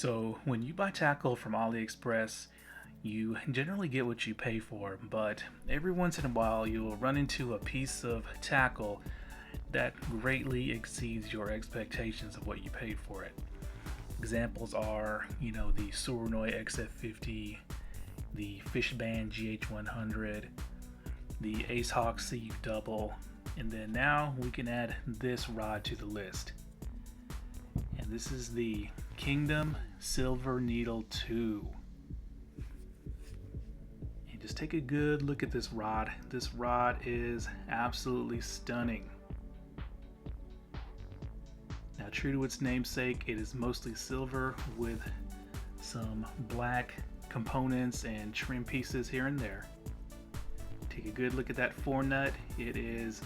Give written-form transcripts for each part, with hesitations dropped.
So when you buy tackle from AliExpress, you generally get what you pay for, but every once in a while you'll run into a piece of tackle that greatly exceeds your expectations of what you paid for it. Examples are, the Surinoi XF50, the Fishband GH100, the Ace Hawk CU Double, and then now we can add this rod to the list. And this is the Kingdom Silver Needle 2. And just take a good look at this rod. This rod is absolutely stunning. Now, true to its namesake, it is mostly silver with some black components and trim pieces here and there. Take a good look at that forenut. It is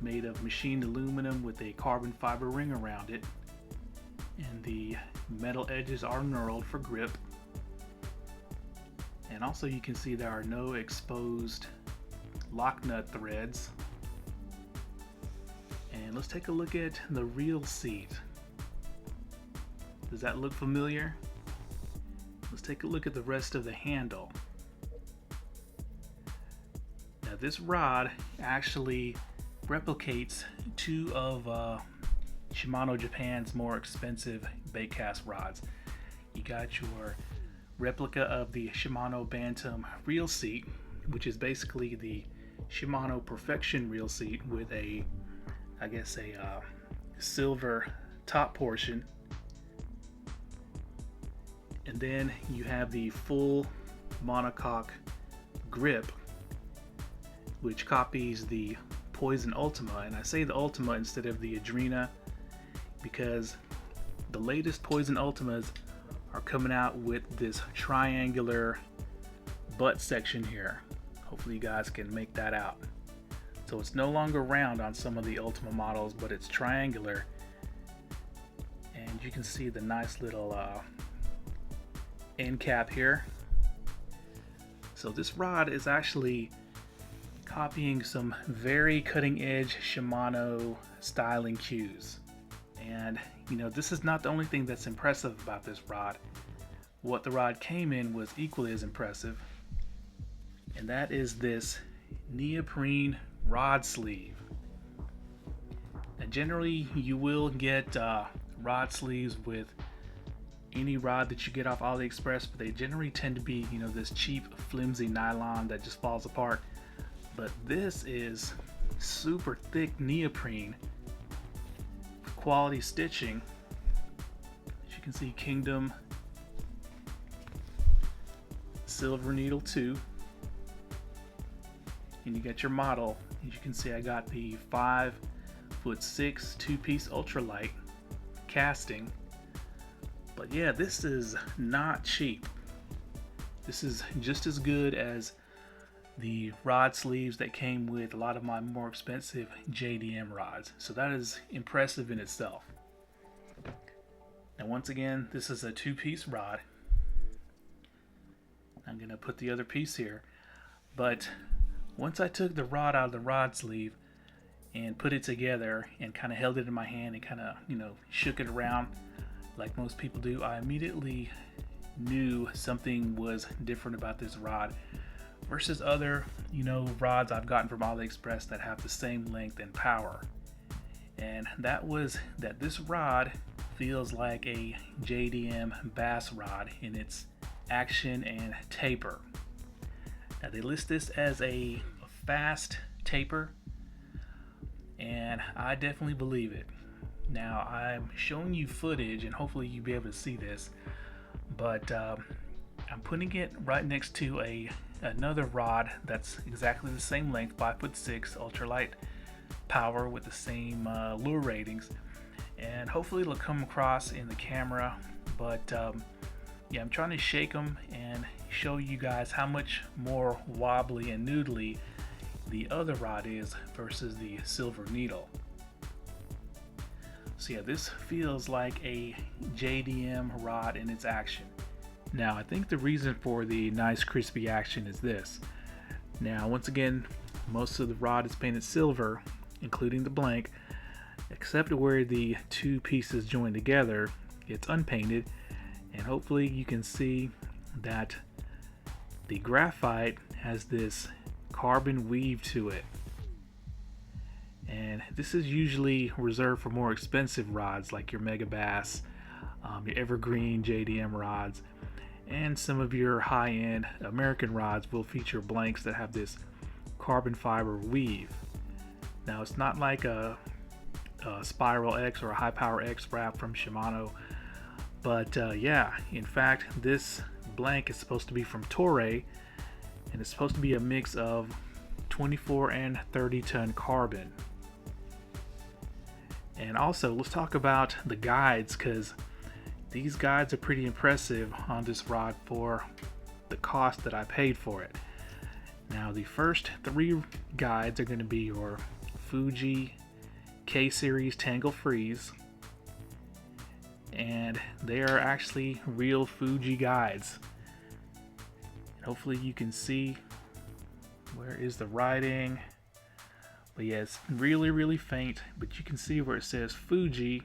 made of machined aluminum with a carbon fiber ring around it, and the metal edges are knurled for grip. And also you can see there are no exposed lock nut threads. And let's take a look at the reel seat. Does that look familiar? Let's take a look at the rest of the handle. Now this rod actually replicates two of Shimano Japan's more expensive bait cast rods. You got your replica of the Shimano Bantam reel seat, which is basically the Shimano Perfection reel seat with a silver top portion. And then you have the full monocoque grip, which copies the Poison Ultima. And I say the Ultima instead of the ADRENA because the latest Poison Ultimas are coming out with this triangular butt section here. Hopefully you guys can make that out. So it's no longer round on some of the Ultima models, but it's triangular. And you can see the nice little end cap here. So this rod is actually copying some very cutting edge Shimano styling cues. And this is not the only thing that's impressive about this rod. What the rod came in was equally as impressive, and that is this neoprene rod sleeve. Now generally you will get rod sleeves with any rod that you get off AliExpress, but they generally tend to be this cheap flimsy nylon that just falls apart. But this is super thick neoprene with quality stitching. As you can see, Kingdom Silver Needle 2, and you got your model. As you can see, I got the 5'6" two-piece ultralight casting. But yeah, this is not cheap. This is just as good as the rod sleeves that came with a lot of my more expensive JDM rods. So that is impressive in itself. Now once again, this is a two-piece rod. I'm gonna put the other piece here. But once I took the rod out of the rod sleeve and put it together and kind of held it in my hand and kind of, shook it around like most people do, I immediately knew something was different about this rod versus other, rods I've gotten from AliExpress that have the same length and power. And that was that this rod feels like a JDM bass rod in its action and taper. Now they list this as a fast taper, and I definitely believe it. Now I'm showing you footage and hopefully you'll be able to see this, but I'm putting it right next to another rod that's exactly the same length, 5'6" ultralight power with the same lure ratings, and hopefully it'll come across in the camera. But yeah, I'm trying to shake them and show you guys how much more wobbly and noodly the other rod is versus the Silver Needle. So yeah, this feels like a JDM rod in its action. Now I think the reason for the nice crispy action is this. Now once again, most of the rod is painted silver, including the blank, except where the two pieces join together, it's unpainted, And hopefully you can see that the graphite has this carbon weave to it. And this is usually reserved for more expensive rods like your Megabass, your Evergreen JDM rods, and some of your high-end American rods will feature blanks that have this carbon fiber weave. Now it's not like a Spiral X or a High Power X wrap from Shimano, but yeah, in fact this blank is supposed to be from Toray, and it's supposed to be a mix of 24 and 30 ton carbon. And also let's talk about the guides, because these guides are pretty impressive on this rod for the cost that I paid for it. Now the first 3 guides are going to be your Fuji K-Series Tangle Freeze, and they are actually real Fuji guides. Hopefully you can see where is the writing. But yeah, it's really faint, but you can see where it says Fuji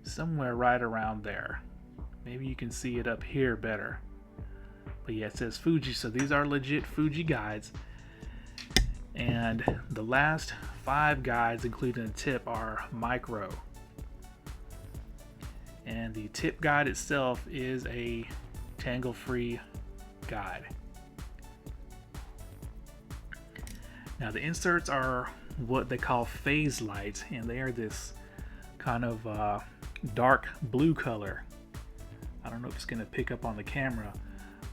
somewhere right around there. Maybe you can see it up here better. But yeah, it says Fuji, so these are legit Fuji guides. And the last 5 guides, including the tip, are micro. And the tip guide itself is a tangle-free guide. Now the inserts are what they call phase lights, and they are this kind of dark blue color. I don't know if it's going to pick up on the camera,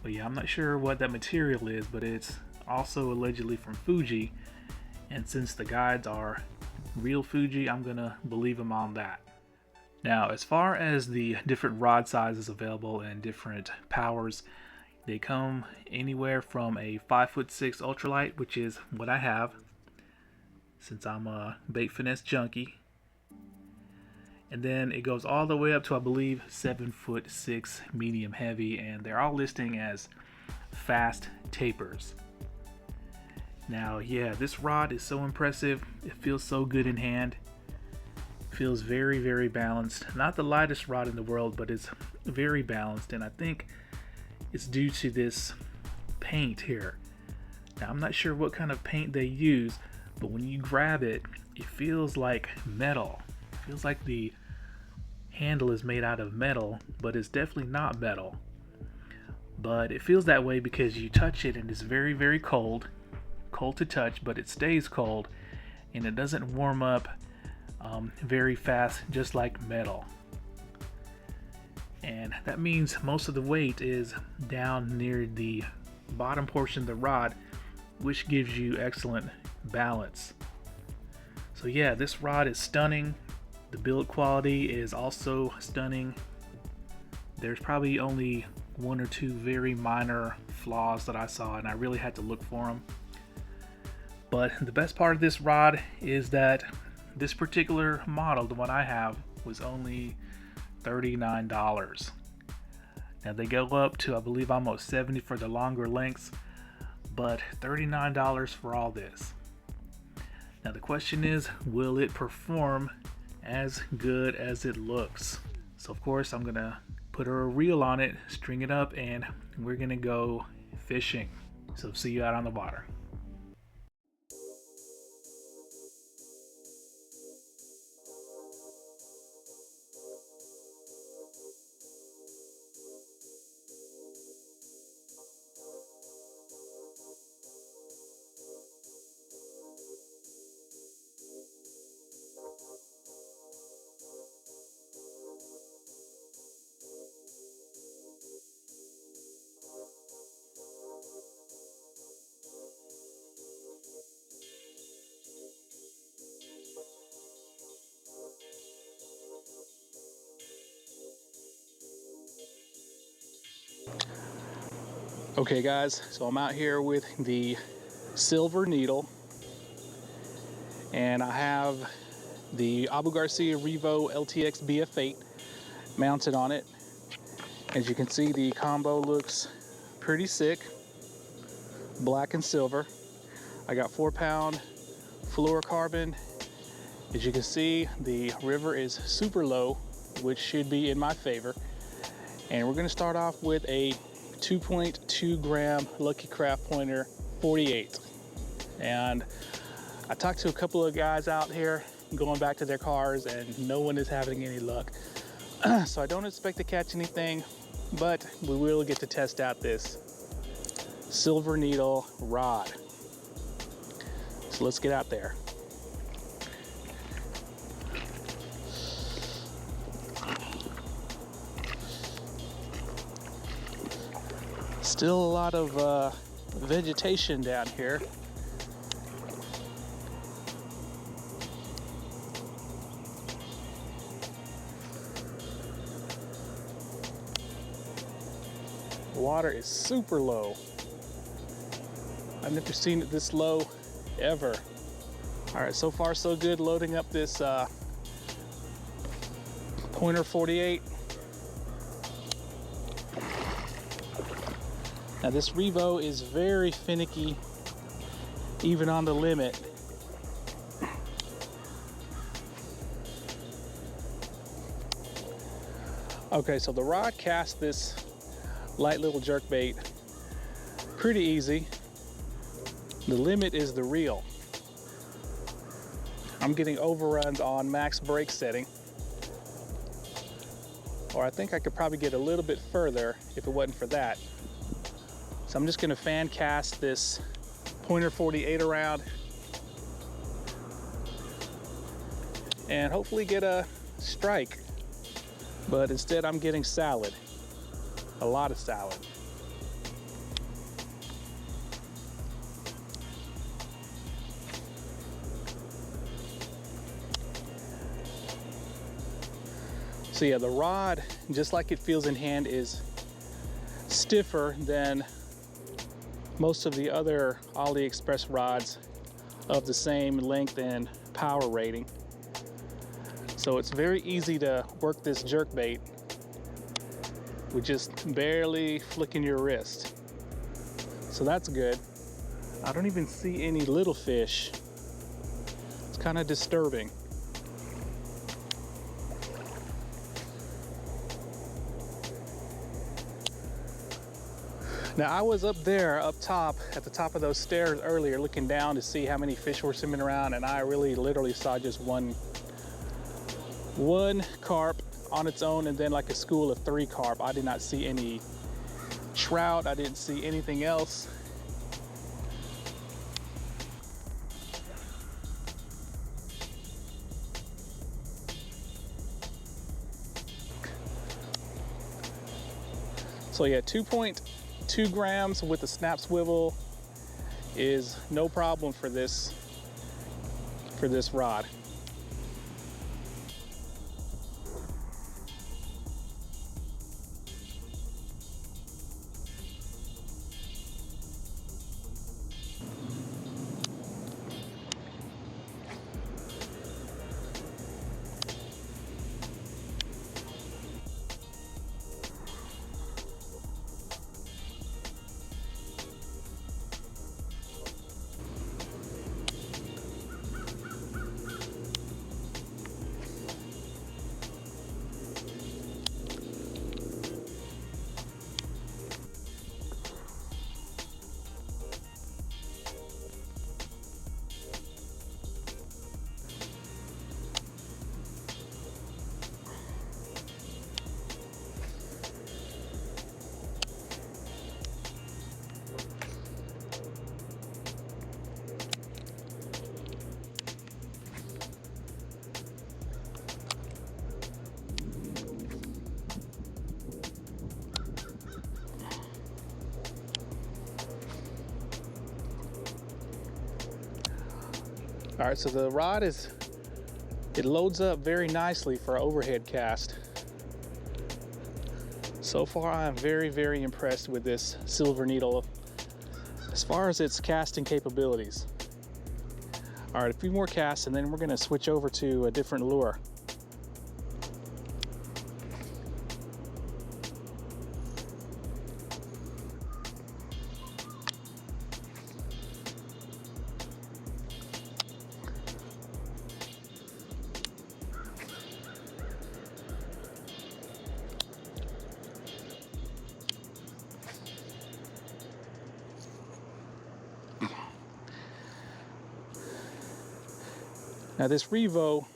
but yeah, I'm not sure what that material is, but it's also allegedly from Fuji, and since the guides are real Fuji, I'm going to believe them on that. Now as far as the different rod sizes available and different powers, they come anywhere from a 5'6" ultralight, which is what I have since I'm a bait finesse junkie, and then it goes all the way up to, I believe, 7'6" medium heavy, and they're all listing as fast tapers. Now yeah, this rod is so impressive. It feels so good in hand. It feels very balanced. Not the lightest rod in the world, but it's very balanced, and I think it's due to this paint here. Now I'm not sure what kind of paint they use, but when you grab it, it feels like metal. It feels like the handle is made out of metal, but it's definitely not metal. But it feels that way because you touch it and it's very cold to touch, but it stays cold and it doesn't warm up very fast, just like metal. And that means most of the weight is down near the bottom portion of the rod, which gives you excellent balance. So yeah, this rod is stunning. The build quality is also stunning. There's probably only 1 or 2 very minor flaws that I saw, and I really had to look for them. But the best part of this rod is that this particular model, the one I have, was only $39. Now they go up to, I believe, almost $70 for the longer lengths, but $39 for all this. Now the question is, will it perform as good as it looks? So of course I'm gonna put a reel on it, string it up, and we're gonna go fishing. So see you out on the water. Okay guys, so I'm out here with the silver needle, and I have the Abu Garcia REVO LTX BF8 mounted on it. As you can see, the combo looks pretty sick, black and silver. I got 4-pound fluorocarbon. As you can see, the river is super low, which should be in my favor. And we're going to start off with a 2.2 gram Lucky Craft Pointer 48. And I talked to a couple of guys out here going back to their cars, and no one is having any luck. So I don't expect to catch anything, but we will get to test out this silver needle rod. So let's get out there. Still a lot of vegetation down here. Water is super low. I've never seen it this low ever. All right, so far so good loading up this Pointer 48. Now this REVO is very finicky, even on the limit. Okay, so the rod cast this light little jerkbait pretty easy. The limit is the reel. I'm getting overruns on max brake setting, or I think I could probably get a little bit further if it wasn't for that. So I'm just going to fan cast this Pointer 48 around and hopefully get a strike, but instead I'm getting salad. A lot of salad. So yeah, the rod, just like it feels in hand, is stiffer than most of the other AliExpress rods of the same length and power rating. So it's very easy to work this jerkbait with just barely flicking your wrist. So that's good. I don't even see any little fish. It's kind of disturbing. Now I was up there, up top, at the top of those stairs earlier, looking down to see how many fish were swimming around, and I really literally saw just one carp on its own, and then like a school of 3 carp. I did not see any trout. I didn't see anything else. So yeah, 2.2 grams with the snap swivel is no problem for this rod. All right, so the rod it loads up very nicely for an overhead cast. So far, I am very, very impressed with this silver needle as far as its casting capabilities. All right, a few more casts and then we're gonna switch over to a different lure. Now this REVO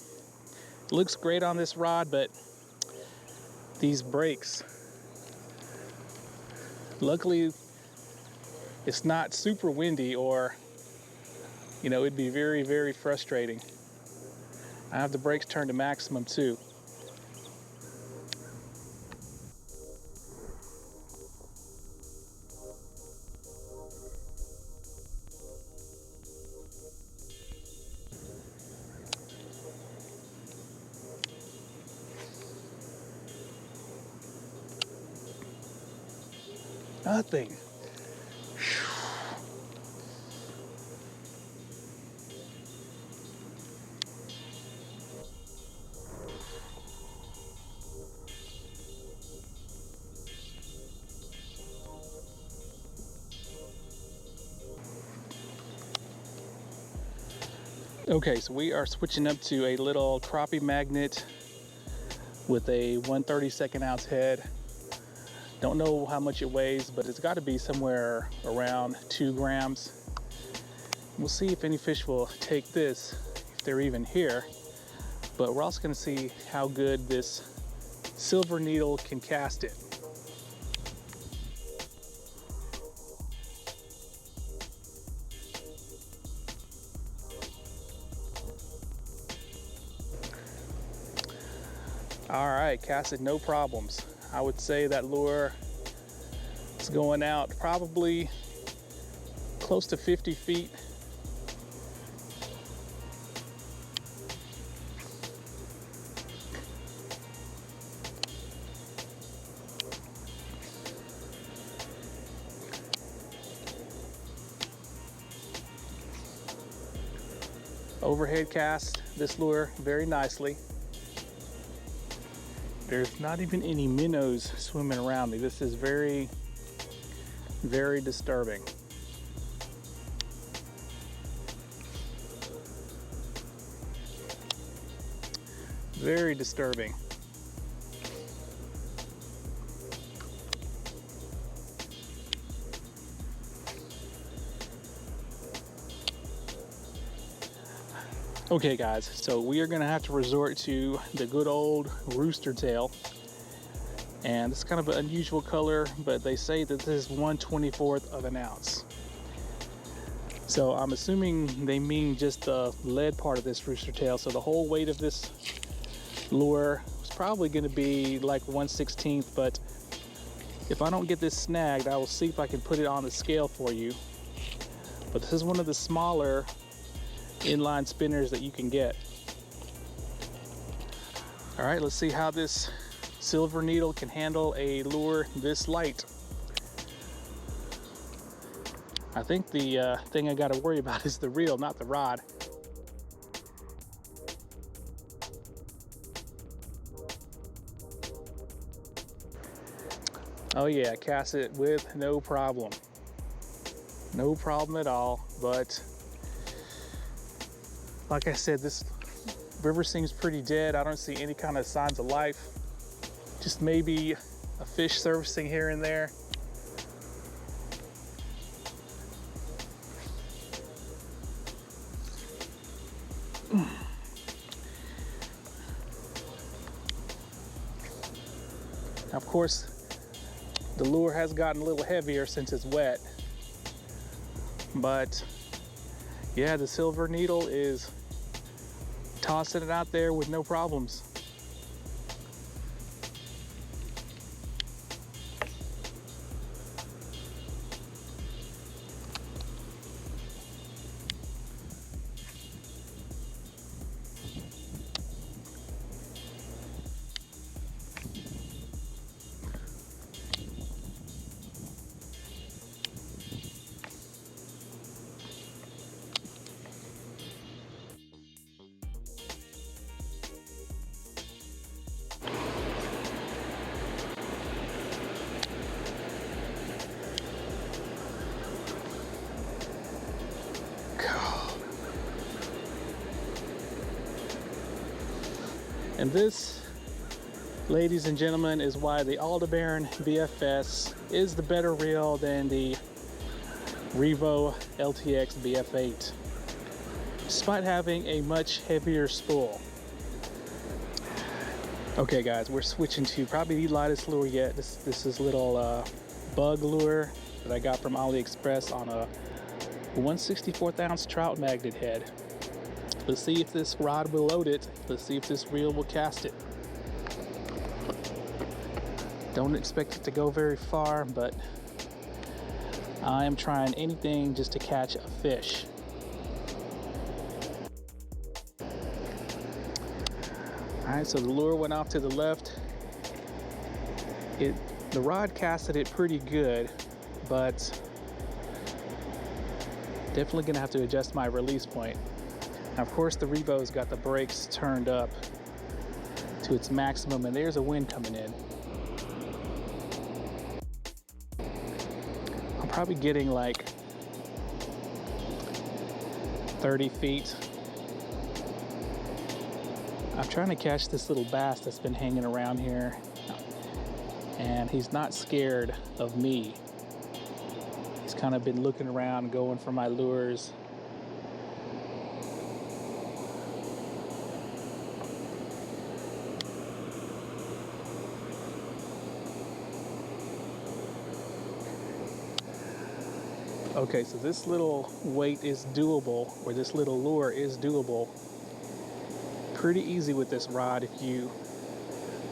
looks great on this rod, but these brakes, luckily it's not super windy, or you know, it'd be very, very frustrating. I have the brakes turned to maximum too. Nothing. Okay, so we are switching up to a little crappie magnet with a 1/32 ounce head. Don't know how much it weighs, but it's got to be somewhere around 2 grams. We'll see if any fish will take this, if they're even here. But we're also going to see how good this silver needle can cast it. All right, cast it, no problems. I would say that lure is going out probably close to 50 feet. Overhead cast this lure very nicely. There's not even any minnows swimming around me. This is very, very disturbing. Very disturbing. Okay guys, so we are gonna have to resort to the good old rooster tail. And it's kind of an unusual color, but they say that this is 1/24 of an ounce. So I'm assuming they mean just the lead part of this rooster tail. So the whole weight of this lure is probably gonna be like 1/16, but if I don't get this snagged, I will see if I can put it on the scale for you. But this is one of the smaller inline spinners that you can get. All right, let's see how this silver needle can handle a lure this light. I think the thing I got to worry about is the reel, not the rod. Oh yeah, cast it with no problem. No problem at all, but like I said, this river seems pretty dead. I don't see any kind of signs of life. Just maybe a fish surfacing here and there. Now, of course, the lure has gotten a little heavier since it's wet. But yeah, the silver needle is tossing it out there with no problems. And this, ladies and gentlemen, is why the ALDEBARAN BFS is the better reel than the REVO LTX BF8. despite having a much heavier spool. Okay guys, we're switching to probably the lightest lure yet. This is little bug lure that I got from AliExpress on a 1/64 ounce trout magnet head. Let's see if this rod will load it. Let's see if this reel will cast it. Don't expect it to go very far, but I am trying anything just to catch a fish. Alright, so the lure went off to the left. The rod casted it pretty good, but definitely gonna have to adjust my release point. Now, of course, the REVO's got the brakes turned up to its maximum, and there's a wind coming in. I'm probably getting like 30 feet. I'm trying to catch this little bass that's been hanging around here, and he's not scared of me. He's kind of been looking around, going for my lures. Okay, so this little weight is doable, or this little lure is doable. Pretty easy with this rod if you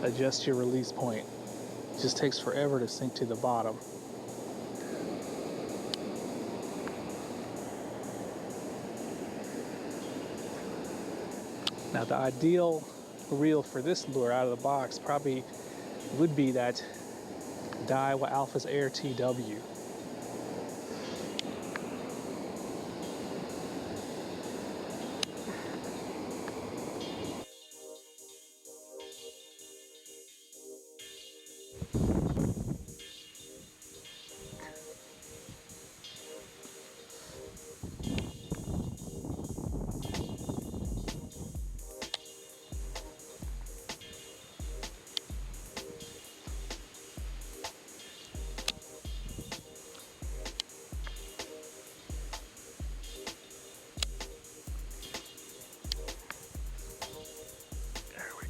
adjust your release point. It just takes forever to sink to the bottom. Now the ideal reel for this lure out of the box probably would be that DAIWA Alpha's Air TW.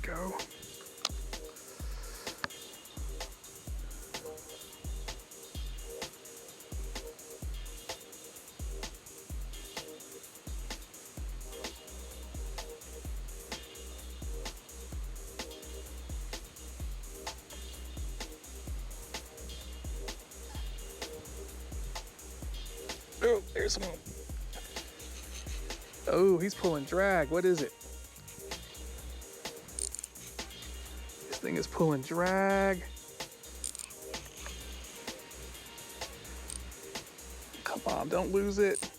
Go. Oh, there's one. Oh, he's pulling drag. What is it? Thing is pulling drag. Come on, don't lose it.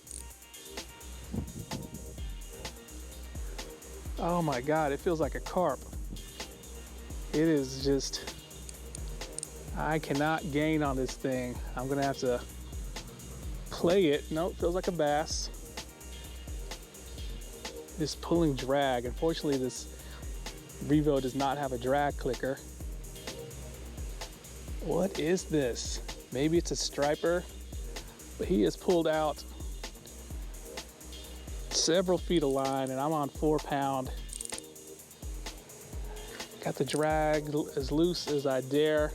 Oh my God, it feels like a carp. It is just, I cannot gain on this thing. I'm gonna have to play it. No, it feels like a bass. Just pulling drag. Unfortunately, this REVO does not have a drag clicker. What is this? Maybe it's a striper, but he has pulled out several feet of line, and I'm on 4 pound. Got the drag as loose as I dare.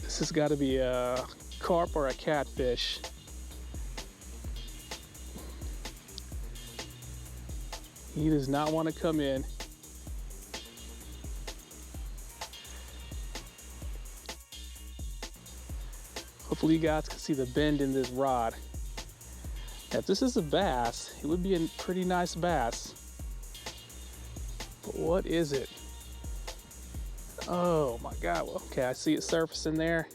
This has got to be a carp or a catfish. He does not want to come in. Hopefully you guys can see the bend in this rod. Now, if this is a bass, it would be a pretty nice bass. But what is it? Oh my God, well, okay, I see it surfacing there.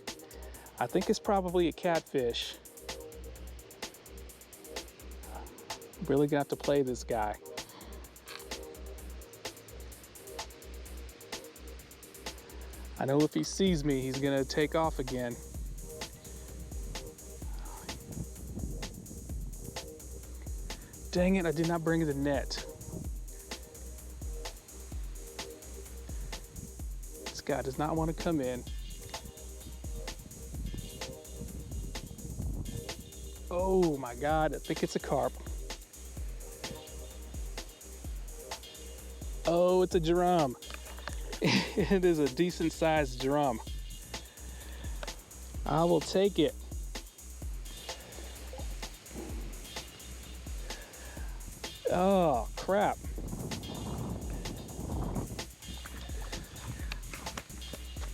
I think it's probably a catfish. Really gonna have to play this guy. I know if he sees me, he's gonna take off again. Dang it, I did not bring the net. This guy does not want to come in. Oh my God, I think it's a carp. Oh, it's a drum. It is a decent sized drum. I will take it. Oh, crap.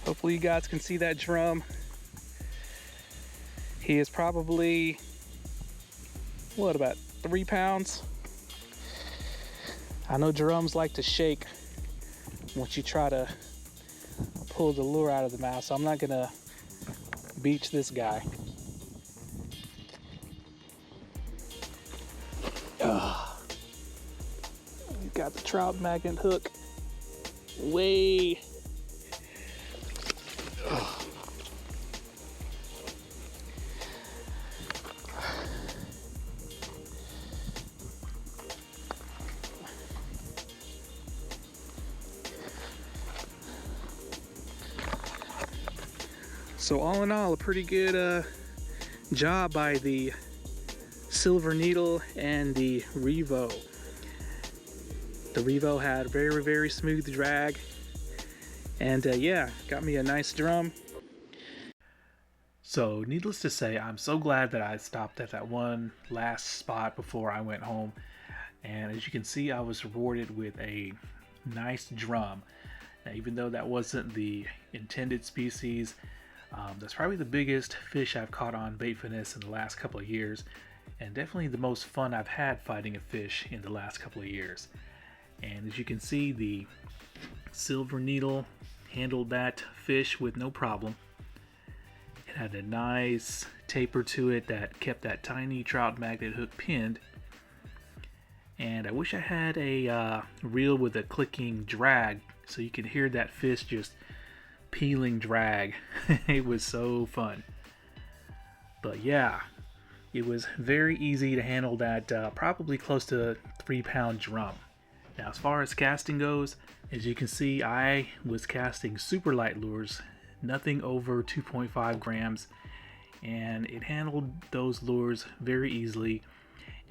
Hopefully you guys can see that drum. He is probably, what, about 3 pounds? I know drums like to shake once you try to pull the lure out of the mouth, so I'm not gonna beach this guy. He's got the trout magnet hook way. So all in all, a pretty good job by the Silver Needle and the REVO. The REVO had very, very smooth drag, and yeah, got me a nice drum. So needless to say, I'm so glad that I stopped at that one last spot before I went home. And as you can see, I was rewarded with a nice drum. Now, even though that wasn't the intended species, that's probably the biggest fish I've caught on bait finesse in the last couple of years, and definitely the most fun I've had fighting a fish in the last couple of years. And as you can see, the Silver Needle handled that fish with no problem. It had a nice taper to it that kept that tiny trout magnet hook pinned. And I wish I had a reel with a clicking drag so you could hear that fish just peeling drag. It was so fun. But yeah, it was very easy to handle that probably close to 3 pound drum. Now, as far as casting goes, as you can see, I was casting super light lures, nothing over 2.5 grams, and it handled those lures very easily.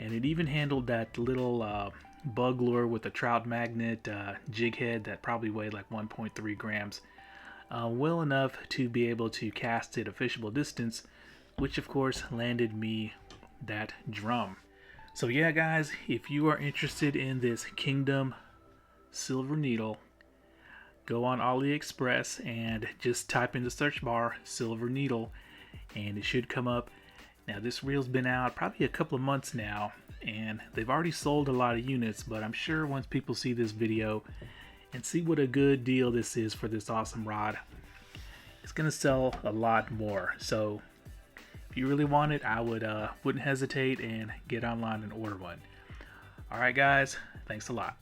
And it even handled that little bug lure with a trout magnet jig head that probably weighed like 1.3 grams. Well enough to be able to cast it a fishable distance, which of course landed me that drum. So yeah guys, if you are interested in this Kingdom Silver Needle, go on AliExpress and just type in the search bar Silver Needle and it should come up. Now this reel's been out probably a couple of months now, and they've already sold a lot of units, but I'm sure once people see this video and see what a good deal this is for this awesome rod, it's gonna sell a lot more. So if you really want it, I wouldn't hesitate and get online and order one. All right guys, thanks a lot.